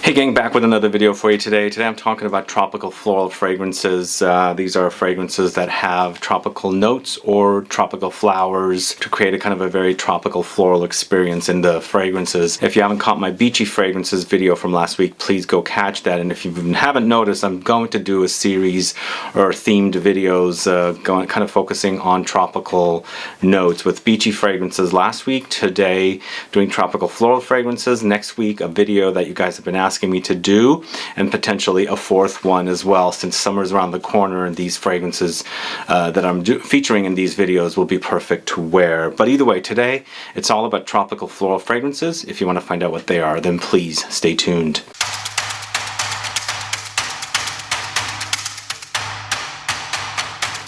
Hey gang, back with another video for you today. Today I'm talking about tropical floral fragrances. These are fragrances that have tropical notes or tropical flowers to create a kind of a very tropical floral experience in the fragrances. If you haven't caught my beachy fragrances video from last week, please go catch that. And if you haven't noticed, I'm going to do a series or themed videos kind of focusing on tropical notes with beachy fragrances last week. Today doing tropical floral fragrances. Next week a video that you guys have been asking me to do, and potentially a fourth one as well, since summer's around the corner and these fragrances that I'm featuring in these videos will be perfect to wear. But either way, today it's all about tropical floral fragrances. If you want to find out what they are, then please stay tuned.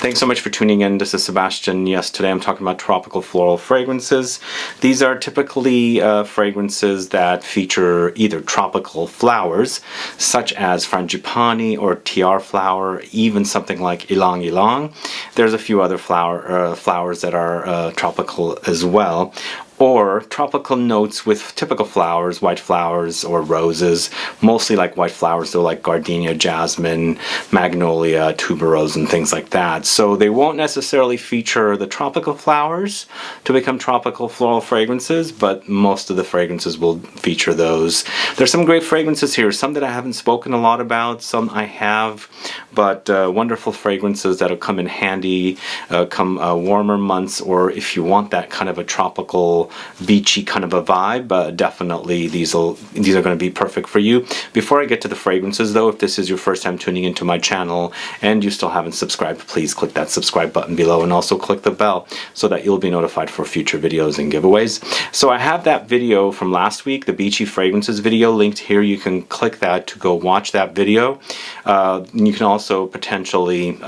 Thanks so much for tuning in. This is Sebastian. Yes, today I'm talking about tropical floral fragrances. These are typically fragrances that feature either tropical flowers, such as frangipani or tiare flower, even something like Ylang-Ylang. There's a few other flowers that are tropical as well. Or tropical notes with typical flowers, white flowers or roses, mostly like white flowers, though, like Gardenia, Jasmine, Magnolia, Tuberose, and things like that. So they won't necessarily feature the tropical flowers to become tropical floral fragrances, but most of the fragrances will feature those. There's some great fragrances here, some that I haven't spoken a lot about, some I have, but wonderful fragrances that'll come in handy come warmer months, or if you want that kind of a tropical beachy kind of a vibe, definitely these are going to be perfect for you. Before I get to the fragrances though, if this is your first time tuning into my channel and you still haven't subscribed, please click that subscribe button below and also click the bell so that you'll be notified for future videos and giveaways. So I have that video from last week, the beachy fragrances video, linked here. You can click that to go watch that video. You can also potentially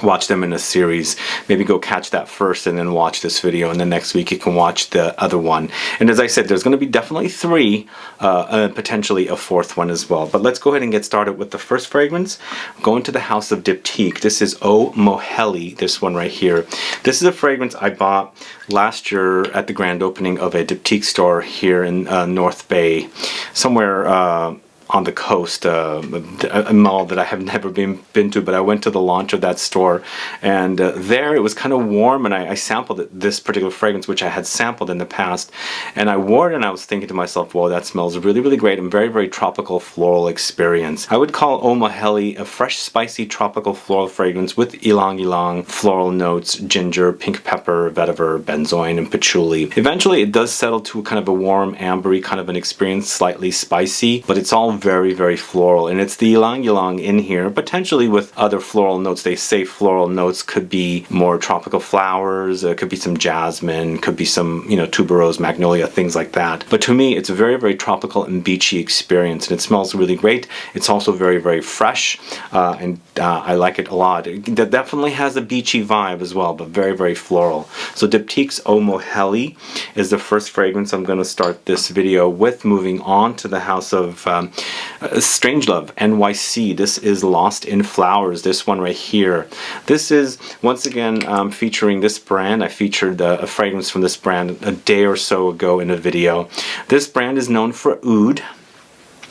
watch them in a series. Maybe go catch that first and then watch this video, and then next week you can watch the other one. And as I said, there's going to be definitely three, potentially a fourth one as well. But let's go ahead and get started with the first fragrance. I'm going to the house of DIPTYQUE. This is MOHELI, this one right here. This is a fragrance I bought last year at the grand opening of a DIPTYQUE store here in North Bay, somewhere on the coast, a mall that I have never been to, but I went to the launch of that store, and there it was kind of warm, and I sampled this particular fragrance, which I had sampled in the past, and I wore it and I was thinking to myself, whoa, that smells really, really great, and very, very tropical floral experience. I would call MOHELI a fresh, spicy tropical floral fragrance with Ylang-Ylang floral notes, ginger, pink pepper, vetiver, benzoin, and patchouli. Eventually it does settle to kind of a warm, ambery kind of an experience, slightly spicy, but it's all very, very floral, and it's the Ylang-Ylang in here, potentially with other floral notes. They say floral notes could be more tropical flowers, could be some jasmine, could be some, you know, tuberose, magnolia, things like that. But to me, it's a very, very tropical and beachy experience, and it smells really great. It's also very, very fresh, and I like it a lot. It definitely has a beachy vibe as well, but very, very floral. So DIPTYQUE's MOHELI is the first fragrance I'm going to start this video with. Moving on to the house of STRANGELOVE NYC. This is Lost in Flowers, this one right here. This is once again featuring this brand. I featured a fragrance from this brand a day or so ago in a video. This brand is known for oud.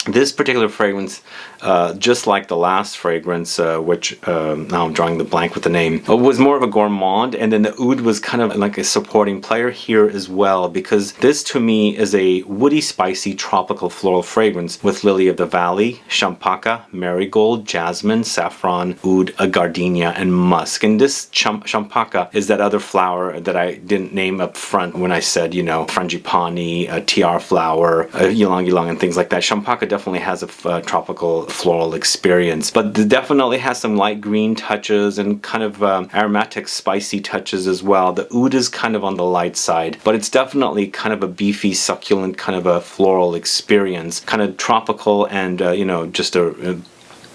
This particular fragrance, just like the last fragrance, which now I'm drawing the blank with the name, was more of a gourmand, and then the oud was kind of like a supporting player here as well, because this to me is a woody, spicy, tropical floral fragrance with lily of the valley, Champaca, Marigold, Jasmine, Saffron, oud, Gardenia, and musk. And this Champaca is that other flower that I didn't name up front when I said, you know, frangipani, tiare flower, Ylang-Ylang, and things like that. Champaca definitely has a tropical floral experience, but it definitely has some light green touches and kind of aromatic spicy touches as well. The oud is kind of on the light side, but it's definitely kind of a beefy, succulent kind of a floral experience, kind of tropical, and you know, just a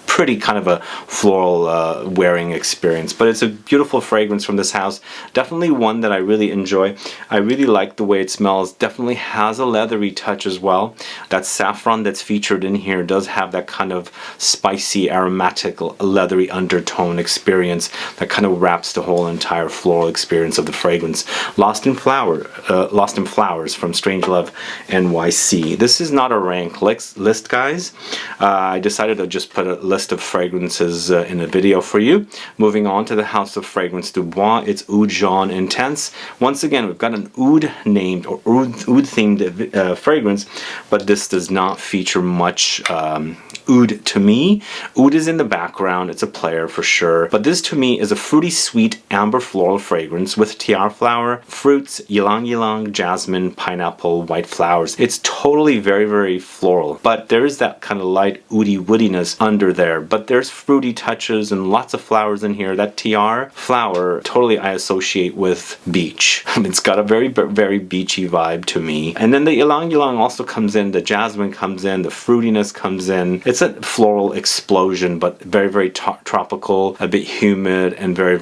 pretty kind of a floral wearing experience. But it's a beautiful fragrance from this house. Definitely one that I really enjoy. I really like the way it smells. Definitely has a leathery touch as well. That saffron that's featured in here does have that kind of spicy, aromatic, leathery undertone experience that kind of wraps the whole entire floral experience of the fragrance. Lost in Flowers from Strangelove NYC. This is not a rank list, guys. I decided to just put a list of fragrances in a video for you. Moving on to the House of Fragrance Du Bois, it's Oud Jaune Intense. Once again, we've got an oud named or oud themed fragrance, but this does not feature much oud to me. Oud is in the background, it's a player for sure, but this to me is a fruity sweet amber floral fragrance with tiare flower, fruits, ylang-ylang, jasmine, pineapple, white flowers. It's totally very floral, but there is that kind of light oudy woodiness under there, but there's fruity touches and lots of flowers in here. That tiare flower totally I associate with beach. It's got a very beachy vibe to me. And then the ylang-ylang also comes in, the jasmine comes in, the fruitiness comes in. It's a floral explosion, but very tropical, a bit humid, and very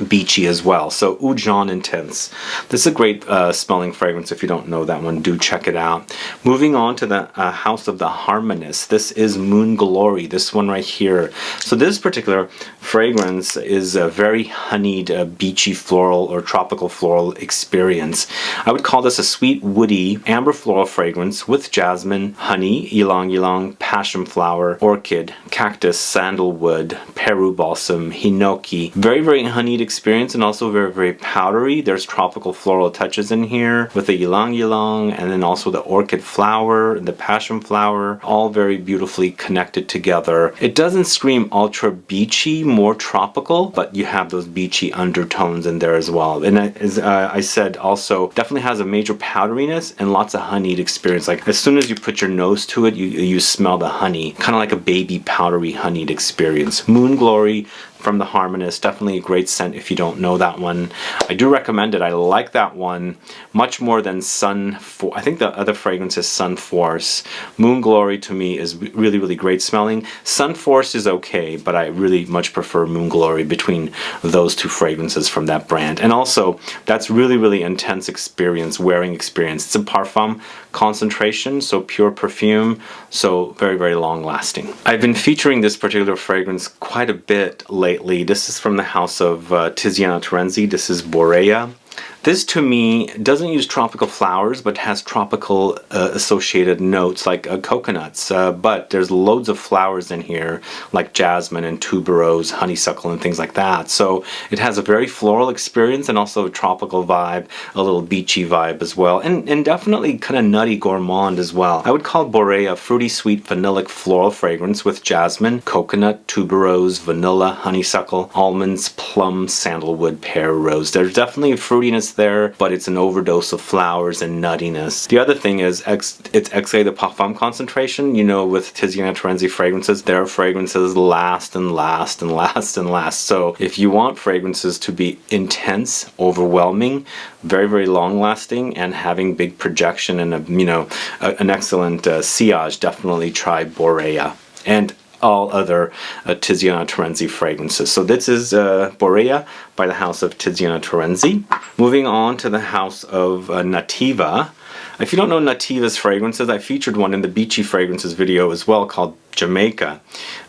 beachy as well. So Oud Jaune Intense. This is a great smelling fragrance. If you don't know that one, do check it out. Moving on to the House of the Harmonist. This is Moon Glory, this one right here. So this particular fragrance is a very honeyed, beachy floral or tropical floral experience. I would call this a sweet, woody, amber floral fragrance with jasmine, honey, ylang-ylang, passion flower, orchid, cactus, sandalwood, Peru balsam, hinoki. Very honeyed experience, and also very powdery. There's tropical floral touches in here with the ylang-ylang, and then also the orchid flower and the passion flower, all very beautifully connected together. It doesn't scream ultra beachy, more tropical, but you have those beachy undertones in there as well. And as I said, also definitely has a major powderiness and lots of honeyed experience. Like as soon as you put your nose to it, you smell the honey, kind of like a baby powdery honeyed experience. Moon Glory from the Harmonist, definitely a great scent if you don't know that one. I do recommend it. I like that one much more than I think the other fragrance is Sun Force. Moon Glory to me is really great smelling. Sun Force is okay, but I really much prefer Moon Glory between those two fragrances from that brand. And also, that's really intense experience, wearing experience. It's a parfum concentration, so pure perfume, so very long lasting. I've been featuring this particular fragrance quite a bit lately. This is from the house of TIZIANA TERENZI. This is BOREA. This to me doesn't use tropical flowers, but has tropical associated notes like coconuts, but there's loads of flowers in here like jasmine and tuberose, honeysuckle, and things like that. So it has a very floral experience and also a tropical vibe, a little beachy vibe as well, and definitely kind of nutty gourmand as well. I would call BOREA a fruity sweet vanillic floral fragrance with jasmine, coconut, tuberose, vanilla, honeysuckle, almonds, plum, sandalwood, pear, rose. There's definitely a fruitiness there, but it's an overdose of flowers and nuttiness. The other thing is it's Extrait de Parfum concentration. You know, with TIZIANA TERENZI fragrances, their fragrances last and last and last and last. So if you want fragrances to be intense, overwhelming, very long lasting, and having big projection and an excellent sillage, definitely try BOREA and all other TIZIANA TERENZI fragrances. So this is BOREA by the house of TIZIANA TERENZI. Moving on to the house of Nativa. If you don't know Nativa's fragrances, I featured one in the Beachy Fragrances video as well called Jamaica.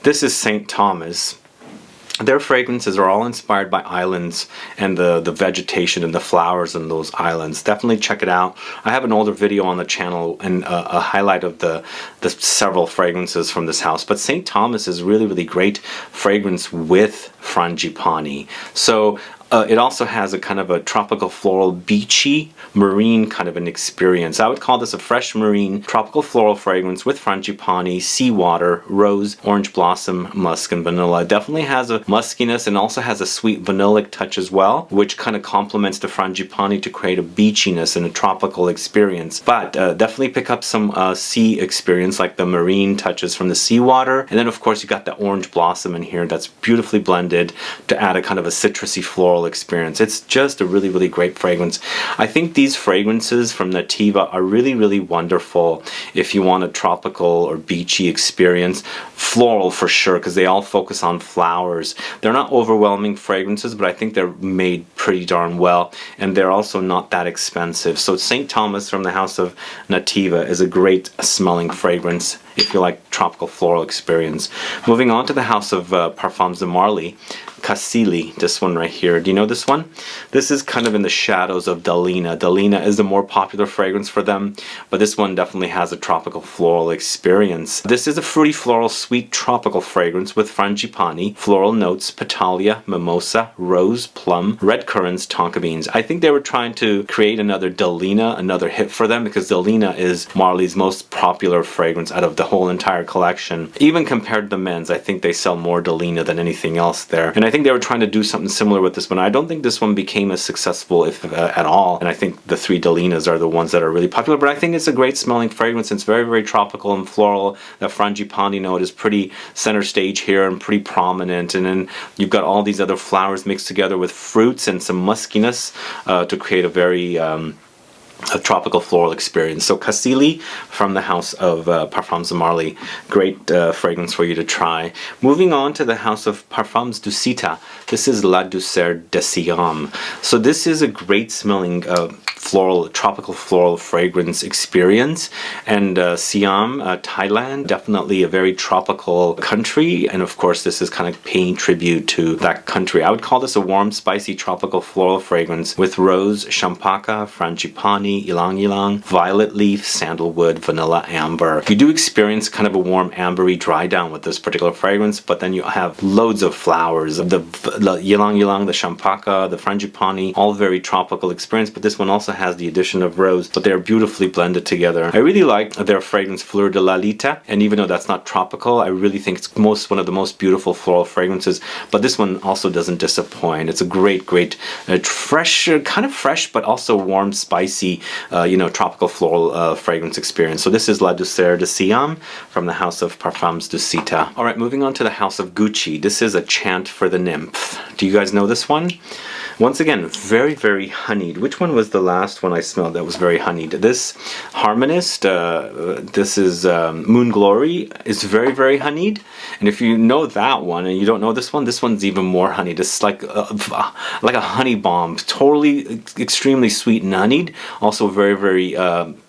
This is St. Thomas. Their fragrances are all inspired by islands and the vegetation and the flowers in those islands. Definitely check it out. I have an older video on the channel and a highlight of the several fragrances from this house. But St. Thomas is really great fragrance with frangipani. So it also has a kind of a tropical floral beachy marine kind of an experience. I would call this a fresh marine tropical floral fragrance with frangipani, seawater, rose, orange blossom, musk, and vanilla. It definitely has a muskiness and also has a sweet vanillic touch as well, which kind of complements the frangipani to create a beachiness and a tropical experience. But definitely pick up some sea experience like the marine touches from the seawater. And then of course you got the orange blossom in here that's beautifully blended to add a kind of a citrusy floral experience. It's just a really great fragrance. I think these fragrances from Nativa are really wonderful if you want a tropical or beachy experience floral for sure, because they all focus on flowers. They're not overwhelming fragrances, but I think they're made pretty darn well, and they're also not that expensive. So St. Thomas from the house of Nativa is a great smelling fragrance if you like tropical floral experience. Moving on to the house of Parfums de Marly, Cassili, this one right here. Do you know this one? This is kind of in the shadows of Dalina. Dalina is the more popular fragrance for them, but this one definitely has a tropical floral experience. This is a fruity floral sweet tropical fragrance with frangipani, floral notes, petalia, mimosa, rose, plum, red currants, tonka beans. I think they were trying to create another Dalina, another hit for them, because Dalina is Marly's most popular fragrance out of the whole entire collection. Even compared to the men's, I think they sell more Dalina than anything else there. And I think they were trying to do something similar with this one. I don't think this one became as successful if at all. And I think the three Dalinas are the ones that are really popular. But I think it's a great smelling fragrance. It's very, very tropical and floral. That frangipani note is pretty center stage here and pretty prominent. And then you've got all these other flowers mixed together with fruits and some muskiness to create a very a tropical floral experience. So Cassili from the house of Parfums de Marly, great fragrance for you to try. Moving on to the house of Parfums du Cita, this is La Douceur de Siam. So this is a great smelling floral, tropical floral fragrance experience, and Siam, Thailand, definitely a very tropical country, and of course this is kind of paying tribute to that country. I would call this a warm, spicy, tropical floral fragrance with rose, champaca, frangipani, ylang-ylang, violet leaf, sandalwood, vanilla, amber. You do experience kind of a warm ambery dry down with this particular fragrance, but then you have loads of flowers, the ylang-ylang, the champaca, the frangipani, all very tropical experience, but this one also has the addition of rose, but they're beautifully blended together. I really like their fragrance Fleur de Lalita, and even though that's not tropical, I really think it's one of the most beautiful floral fragrances, but this one also doesn't disappoint. It's a great fresh, kind of fresh, but also warm, spicy, tropical floral fragrance experience. So this is La Douceur de Siam from the house of Parfums du Cita. Alright, moving on to the house of Gucci. This is a chant for the nymph. Do you guys know this one? Once again, very, very honeyed. Which one was the last one I smelled that was very honeyed? This Harmonist, this is Moon Glory, is very, very honeyed. And if you know that one and you don't know this one's even more honeyed. It's like a honey bomb, totally, extremely sweet and honeyed. Also very, very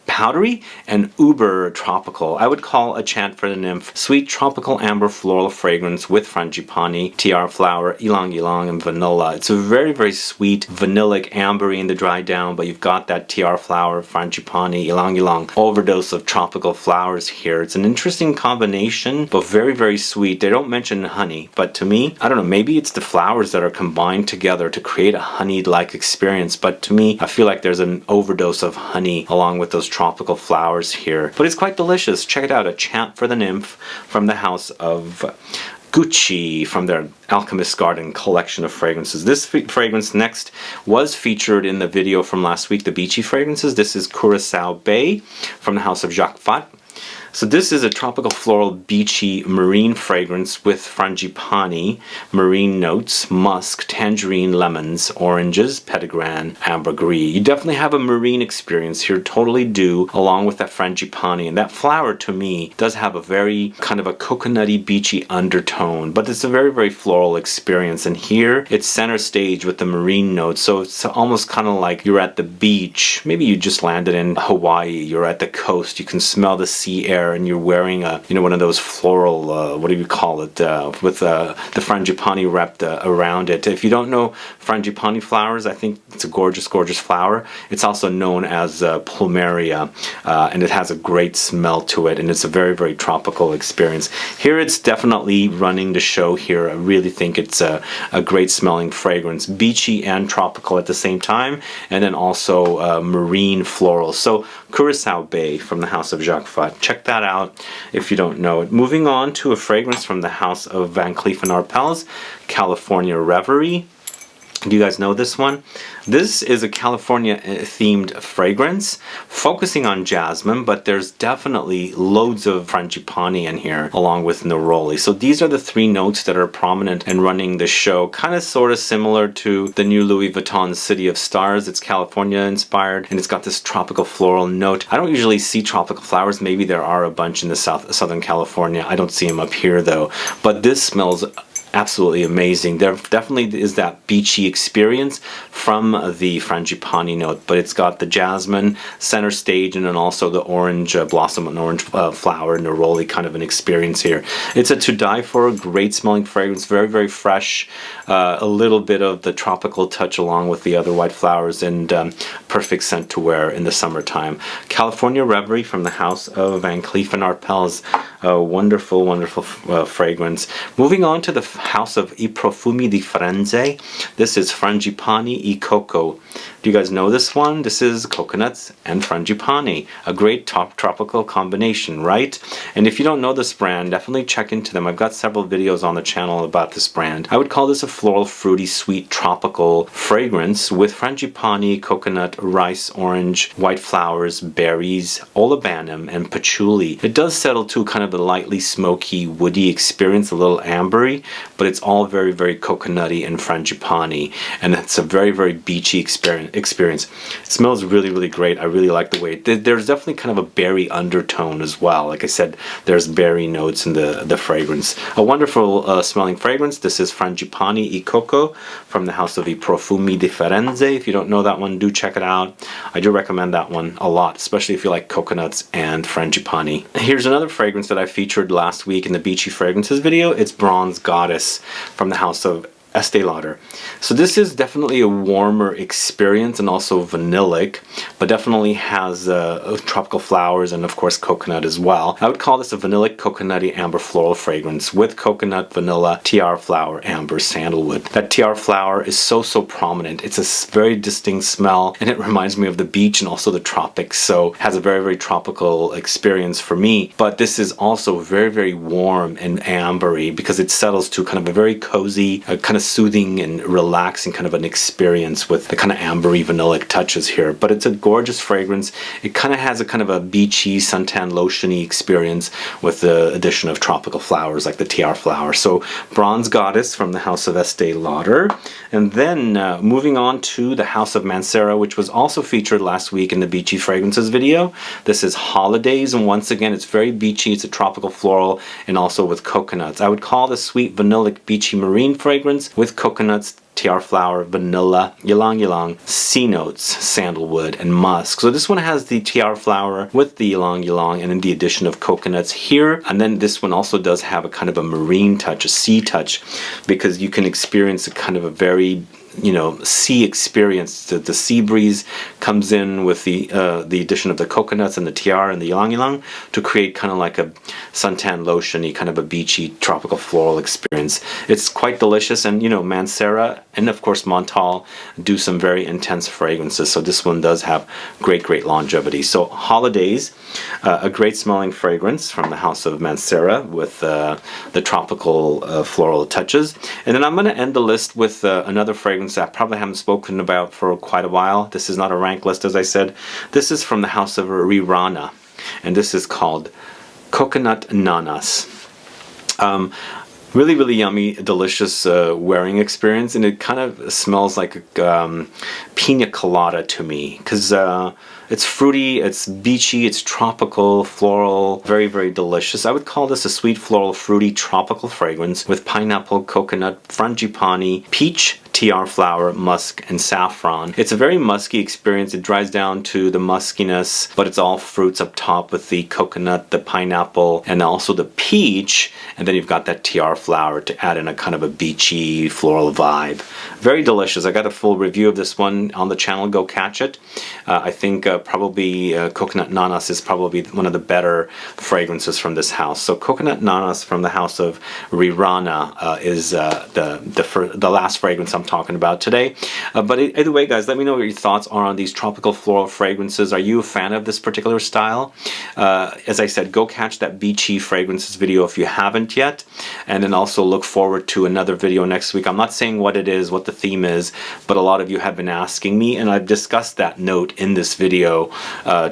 powdery and uber tropical. I would call a chant for the nymph sweet tropical amber floral fragrance with frangipani, tiare flower, ylang-ylang, and vanilla. It's a very, very sweet vanillic ambery in the dry down, but you've got that tiare flower, frangipani, ylang-ylang overdose of tropical flowers here. It's an interesting combination, but very, very sweet. They don't mention honey, but to me, I don't know, maybe it's the flowers that are combined together to create a honey-like experience, but to me, I feel like there's an overdose of honey along with those tropical flowers here. But it's quite delicious. Check it out, a chant for the nymph from the house of Gucci from their Alchemist Garden collection of fragrances. This fragrance next was featured in the video from last week, the Beachy Fragrances. This is Curaçao Bay from the house of Jacques Fat. So this is a tropical floral beachy marine fragrance with frangipani, marine notes, musk, tangerine, lemons, oranges, petitgrain, ambergris. You definitely have a marine experience here, totally do, along with that frangipani. And that flower, to me, does have a very kind of a coconutty, beachy undertone, but it's a very, very floral experience. And here, it's center stage with the marine notes, so it's almost kind of like you're at the beach. Maybe you just landed in Hawaii, you're at the coast, you can smell the sea air, and you're wearing a one of those floral what do you call it with the frangipani wrapped around it. If you don't know frangipani flowers, I think it's a gorgeous flower. It's also known as plumeria, and it has a great smell to it, and it's a very, very tropical experience. Here it's definitely running the show here. I really think it's a great smelling fragrance, beachy and tropical at the same time, and then also marine floral. So Curaçao Bay from the house of Jacques Fat. Check that out if you don't know it. Moving on to a fragrance from the house of Van Cleef & Arpels, California Reverie. Do you guys know this one? This is a California themed fragrance focusing on jasmine, but there's definitely loads of frangipani in here along with neroli. So these are the three notes that are prominent in running the show. Kind of sort of similar to the new Louis Vuitton City of Stars. It's California inspired and it's got this tropical floral note. I don't usually see tropical flowers. Maybe there are a bunch in the Southern California. I don't see them up here though. But this smells absolutely amazing. There definitely is that beachy experience from the frangipani note, but it's got the jasmine center stage and then also the orange blossom and orange flower neroli kind of an experience here. It's a to die for, great smelling fragrance, very, very fresh, a little bit of the tropical touch along with the other white flowers, and perfect scent to wear in the summertime. California Reverie from the house of Van Cleef & Arpels. A wonderful, wonderful fragrance. Moving on to the house of I Profumi di Firenze. This is Frangipani e Coco. Do you guys know this one? This is coconuts and frangipani. A great tropical combination, right? And if you don't know this brand, definitely check into them. I've got several videos on the channel about this brand. I would call this a floral, fruity, sweet, tropical fragrance with frangipani, coconut, rice, orange, white flowers, berries, olibanum, and patchouli. It does settle to kind of a lightly smoky, woody experience, a little ambery, but it's all very, very coconutty and frangipani, and it's a very, very beachy experience. It smells really, really great. I really like the way there's definitely kind of a berry undertone as well. Like I said, there's berry notes in the fragrance. A wonderful smelling fragrance. This is Frangipani e Coco from the house of I Profumi di Firenze. If you don't know that one, do check it out. I do recommend that one a lot, especially if you like coconuts and frangipani. Here's another fragrance that I featured last week in the Beachy Fragrances video. It's Bronze Goddess from the house of Estee Lauder. So this is definitely a warmer experience and also vanillic, but definitely has tropical flowers and of course coconut as well. I would call this a vanillic coconutty amber floral fragrance with coconut, vanilla, tiare flower, amber, sandalwood. That tiare flower is so prominent. It's a very distinct smell and it reminds me of the beach and also the tropics, so it has a very, very tropical experience for me. But this is also very, very warm and ambery because it settles to kind of a very cozy, kind of soothing and relaxing kind of an experience with the kind of ambery vanillic touches here. But it's a gorgeous fragrance. It kind of has a kind of a beachy, suntan lotiony experience with the addition of tropical flowers like the tiare flower. So Bronze Goddess from the house of Estee Lauder. And then moving on to the house of Mancera, which was also featured last week in the Beachy Fragrances video. This is Holidays, and once again it's very beachy. It's a tropical floral and also with coconuts. I would call this sweet vanillic beachy marine fragrance with coconuts, tiare flower, vanilla, ylang-ylang, sea notes, sandalwood, and musk. So this one has the tiare flower with the ylang-ylang and then the addition of coconuts here. And then this one also does have a kind of a marine touch, a sea touch, because you can experience a kind of a very sea experience. The sea breeze comes in with the addition of the coconuts and the tiare and the ylang-ylang to create kind of like a suntan lotiony, kind of a beachy tropical floral experience. It's quite delicious, and Mancera and of course Montal do some very intense fragrances, so this one does have great longevity. So Holidays, a great smelling fragrance from the house of Mancera with the tropical floral touches. And then I'm going to end the list with another fragrance that I probably haven't spoken about for quite a while. This is not a rank list, as I said. This is from the house of Rirana, and this is called Coconut Nanas. Really yummy, delicious wearing experience, and it kind of smells like a pina colada to me, because it's fruity, it's beachy, it's tropical, floral, very delicious. I would call this a sweet, floral, fruity, tropical fragrance with pineapple, coconut, frangipani, peach, tiare flower, musk, and saffron. It's a very musky experience. It dries down to the muskiness, but it's all fruits up top with the coconut, the pineapple, and also the peach, and then you've got that tiare flower to add in a kind of a beachy, floral vibe. Very delicious. I got a full review of this one on the channel. Go catch it. I think probably Coconut Nanas is probably one of the better fragrances from this house. So Coconut Nanas from the house of Rirana is the last fragrance I'm I'm talking about today. But either way, guys, let me know what your thoughts are on these tropical floral fragrances. Are you a fan of this particular style? As I said, go catch that beachy fragrances video if you haven't yet, and then also look forward to another video next week. I'm not saying what it is, what the theme is, but a lot of you have been asking me, and I've discussed that note in this video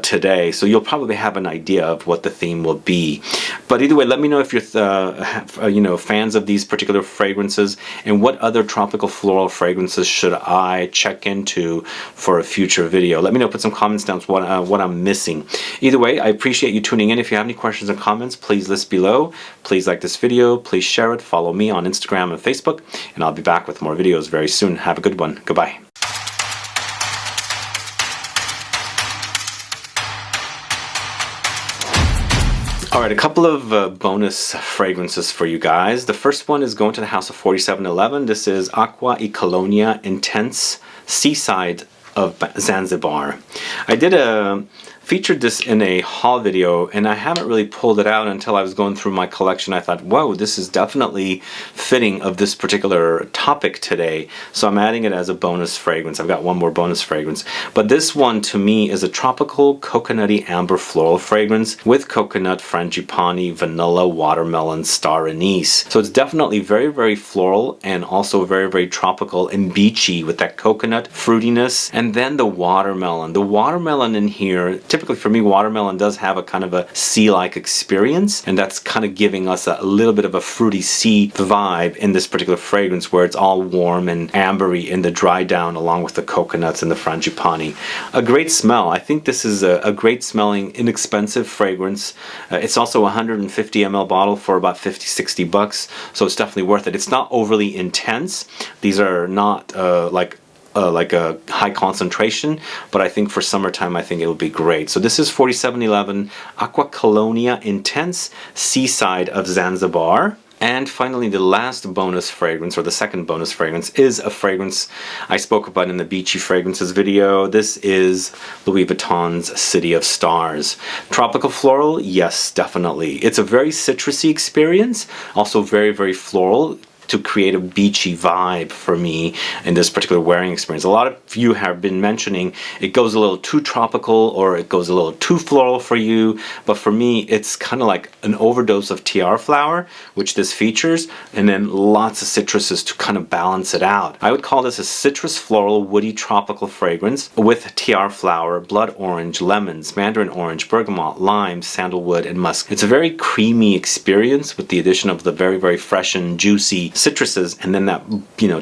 today, so you'll probably have an idea of what the theme will be. But either way, let me know if you're fans of these particular fragrances, and what other tropical floral fragrances should I check into for a future video. Let me know, put some comments down what I'm missing. Either way, I appreciate you tuning in. If you have any questions or comments, please list below. Please like this video, please share it, follow me on Instagram and Facebook, and I'll be back with more videos very soon. Have a good one. Goodbye. Alright, a couple of bonus fragrances for you guys. The first one is going to the house of 4711. This is Aqua y Colonia Intense Seaside of Zanzibar. I did featured this in a haul video, and I haven't really pulled it out until I was going through my collection. I thought, whoa, this is definitely fitting of this particular topic today, so I'm adding it as a bonus fragrance. I've got one more bonus fragrance, but this one to me is a tropical coconutty amber floral fragrance with coconut, frangipani, vanilla, watermelon, star anise. So it's definitely very, very floral and also very, very tropical and beachy with that coconut fruitiness, and then the watermelon. The watermelon in here, typically for me, watermelon does have a kind of a sea-like experience, and that's kind of giving us a little bit of a fruity sea vibe in this particular fragrance, where it's all warm and ambery in the dry down along with the coconuts and the frangipani. A great smell. I think this is a great smelling, inexpensive fragrance. It's also a 150 ml bottle for about 50-60 bucks, so it's definitely worth it. It's not overly intense. These are not like a high concentration, but I think for summertime, I think it'll be great. So this is 4711 Aqua Colonia Intense Seaside of Zanzibar. And finally, the last bonus fragrance, or the second bonus fragrance, is a fragrance I spoke about in the Beachy Fragrances video. This is Louis Vuitton's City of Stars. Tropical floral? Yes, definitely. It's a very citrusy experience, also very, very floral, to create a beachy vibe for me in this particular wearing experience. A lot of you have been mentioning it goes a little too tropical or it goes a little too floral for you, but for me it's kind of like an overdose of tiare flower, which this features, and then lots of citruses to kind of balance it out. I would call this a citrus floral woody tropical fragrance with tiare flower, blood orange, lemons, mandarin orange, bergamot, lime, sandalwood, and musk. It's a very creamy experience with the addition of the very, very fresh and juicy citruses, and then that,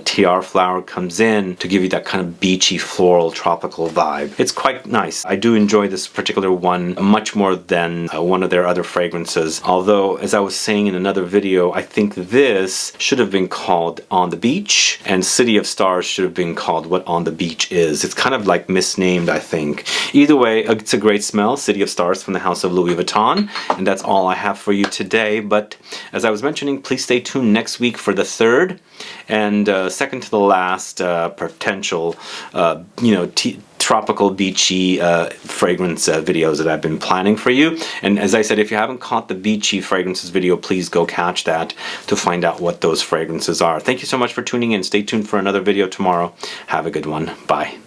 tiare flower comes in to give you that kind of beachy floral tropical vibe. It's quite nice. I do enjoy this particular one much more than one of their other fragrances, although as I was saying in another video, I think this should have been called On the Beach, and City of Stars should have been called What On the Beach Is. It's kind of like misnamed, I think. Either way, it's a great smell. City of Stars from the house of Louis Vuitton, and that's all I have for you today. But as I was mentioning, please stay tuned next week for the third and second to the last potential tropical beachy fragrance videos that I've been planning for you. And as I said, if you haven't caught the beachy fragrances video, please go catch that to find out what those fragrances are. Thank you so much for tuning in. Stay tuned for another video tomorrow. Have a good one. Bye.